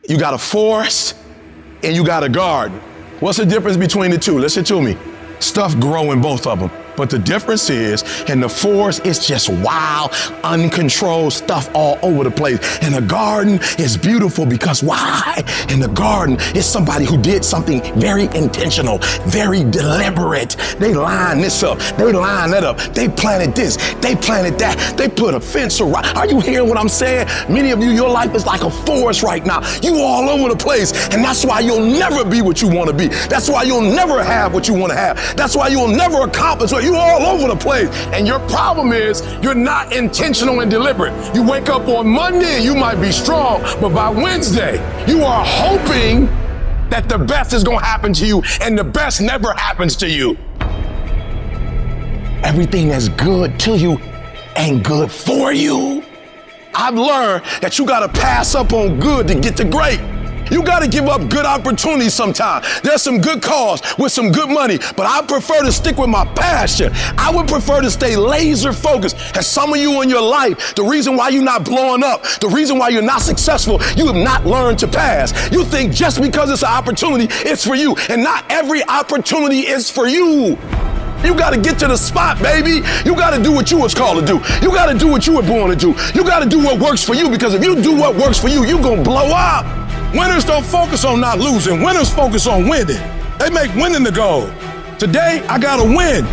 You got a forest and you got a garden. What's the difference between the two? Listen to me. Stuff grow in both of them. But the difference is, in the forest, it's just wild, uncontrolled stuff all over the place. In the garden, it's beautiful because why? In the garden, it's somebody who did something very intentional, very deliberate. They line this up, they line that up, they planted this, they planted that, they put a fence around. Are you hearing what I'm saying? Many of you, your life is like a forest right now. You all over the place, and that's why you'll never be what you want to be. That's why you'll never have what you want to have. That's why you'll never accomplish what you all over the place. And your problem is you're not intentional and deliberate. You wake up on Monday and you might be strong, but by Wednesday, you are hoping that the best is going to happen to you, and the best never happens to you. Everything that's good to you ain't good for you. I've learned that you got to pass up on good to get to great. You got to give up good opportunities sometimes. There's some good cause with some good money, but I prefer to stick with my passion. I would prefer to stay laser focused. And some of you in your life, the reason why you're not blowing up, the reason why you're not successful, you have not learned to pass. You think just because it's an opportunity, it's for you. And not every opportunity is for you. You got to get to the spot, baby. You got to do what you was called to do. You got to do what you were born to do. You got to do what works for you, because if you do what works for you, you're going to blow up. Winners don't focus on not losing. Winners focus on winning. They make winning the goal. Today, I got to win.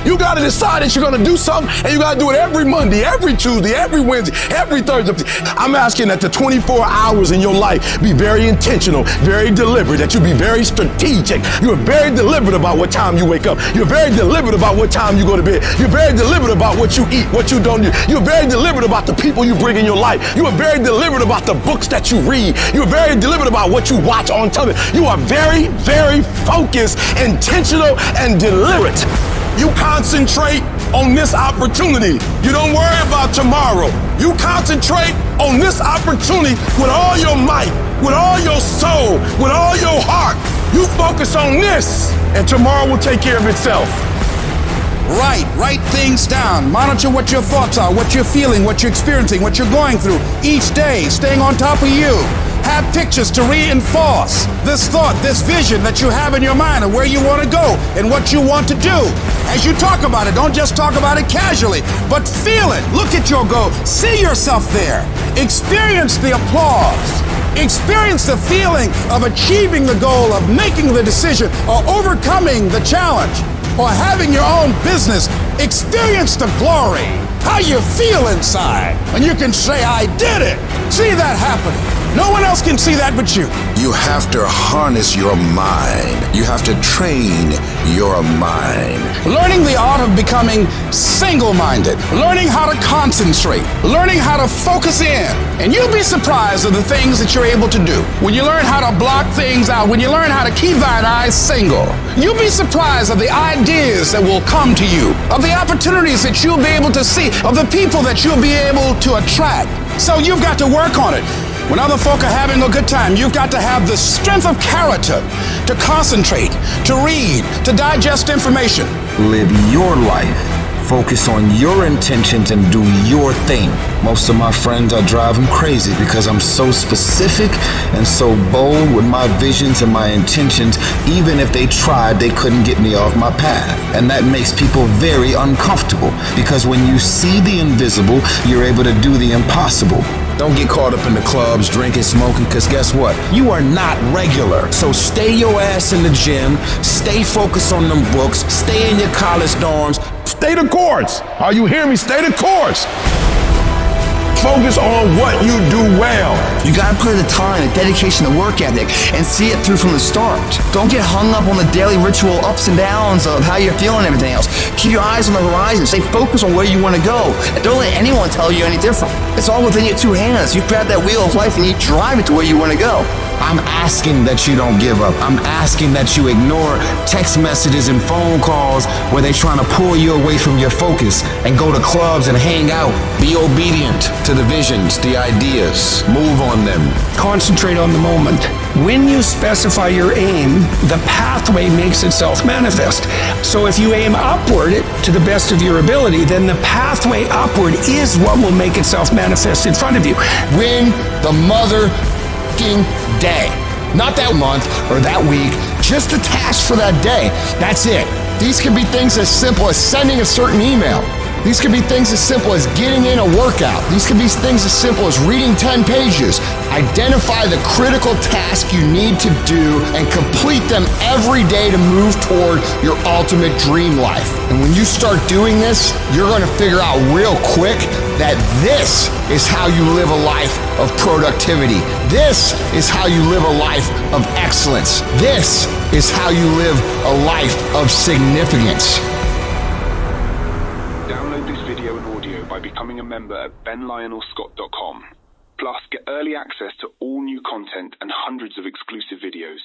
You got to decide that you're going to do something, and you got to do it every Monday, every Tuesday, every Wednesday, every Thursday. I'm asking that the 24 hours in your life be very intentional, very deliberate, that you be very strategic. You're very deliberate about what time you wake up. You're very deliberate about what time you go to bed. You're very deliberate about what you eat, what you don't do. You're very deliberate about the people you bring in your life. You are very deliberate about the books that you read. You're very deliberate about what you watch on television. You are very, very focused, intentional, and deliberate. You concentrate on this opportunity. You don't worry about tomorrow. You concentrate on this opportunity with all your might, with all your soul, with all your heart. You focus on this, and tomorrow will take care of itself. Write things down. Monitor what your thoughts are, what you're feeling, what you're experiencing, what you're going through each day, staying on top of you. Have pictures to reinforce this thought, this vision that you have in your mind of where you want to go and what you want to do. As you talk about it, don't just talk about it casually, but feel it. Look at your goal. See yourself there. Experience the applause. Experience the feeling of achieving the goal, of making the decision, or overcoming the challenge, or having your own business. Experience the glory, how you feel inside. And you can say, I did it. See that happening. No one else can see that but you. You have to harness your mind. You have to train your mind. Learning the art of becoming single-minded. Learning how to concentrate. Learning how to focus in. And you'll be surprised at the things that you're able to do. When you learn how to block things out, when you learn how to keep thine eyes single, you'll be surprised at the ideas that will come to you, of the opportunities that you'll be able to see, of the people that you'll be able to attract. So you've got to work on it. When other folk are having a good time, you've got to have the strength of character to concentrate, to read, to digest information. Live your life. Focus on your intentions and do your thing. Most of my friends are driving crazy because I'm so specific and so bold with my visions and my intentions. Even if they tried, they couldn't get me off my path. And that makes people very uncomfortable, because when you see the invisible, you're able to do the impossible. Don't get caught up in the clubs, drinking, smoking, because guess what? You are not regular. So stay your ass in the gym, stay focused on them books, stay in your college dorms. Stay the course. Are you hearing me? Stay the course. Focus on what you do well. You gotta put in the time, the dedication, the work ethic, and see it through from the start. Don't get hung up on the daily ritual ups and downs of how you're feeling and everything else. Keep your eyes on the horizon. Stay focused on where you want to go. And don't let anyone tell you any different. It's all within your two hands. You grab that wheel of life and you drive it to where you want to go. I'm asking that you don't give up. I'm asking that you ignore text messages and phone calls where they're trying to pull you away from your focus, and go to clubs and hang out. Be obedient to the visions, the ideas. Move on them. Concentrate on the moment. When you specify your aim, the pathway makes itself manifest. So if you aim upward to the best of your ability, then the pathway upward is what will make itself manifest in front of you. Win the mother fucking day. Not that month or that week, just the task for that day. That's it. These can be things as simple as sending a certain email. These could be things as simple as getting in a workout. These could be things as simple as reading 10 pages. Identify the critical task you need to do and complete them every day to move toward your ultimate dream life. And when you start doing this, you're going to figure out real quick that this is how you live a life of productivity. This is how you live a life of excellence. This is how you live a life of significance. Download this video and audio by becoming a member at benlionelscott.com. Plus, get early access to all new content and hundreds of exclusive videos.